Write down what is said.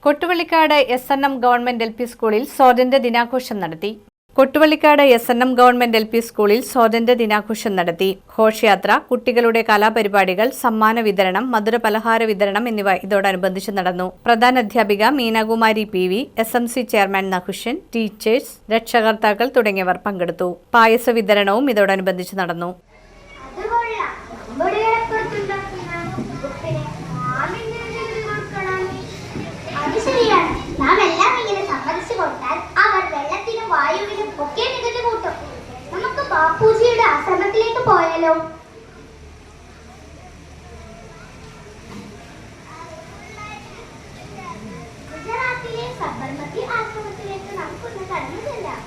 Kottuvallikkad SNM government LP സ്കൂളിൽ സ്വാതന്ത്ര്യ ദിനാഘോഷം നടത്തി. കൊട്ടുവള്ളിക്കാട് SNM ഗവൺമെന്റ് LP സ്കൂളിൽ സ്വാതന്ത്ര്യ ദിനാഘോഷം നടത്തി. ഘോഷയാത്ര, കുട്ടികളുടെ കലാപരിപാടികൾ, സമ്മാന വിതരണം, മധുരപലഹാര വിതരണം എന്നിവ ഇതോടനുബന്ധിച്ച് നടന്നു. പ്രധാനാധ്യാപിക Meenakumari PV, SMC chairman Nahushan, teachers, രക്ഷകർത്താക്കൾ തുടങ്ങിയവർ പങ്കെടുത്തു. പായസ വിതരണവും ഇതോടനുബന്ധിച്ച് നടന്നു. നാം എല്ലാം ഇങ്ങനെ സമ്മതിച്ചു കൊടുത്താൽ അവർ വെള്ളത്തിനും വായുവിനും ഒക്കെ നികുതി കൂട്ടും. നമുക്ക് ബാപ്പുജിയുടെ ആശ്രമത്തിലേക്ക് പോയാലോ? ഗുജറാത്തിലെ സബർമതി ആശ്രമത്തിലേക്ക് നമുക്കൊന്ന് കടന്നു ചെല്ലാം.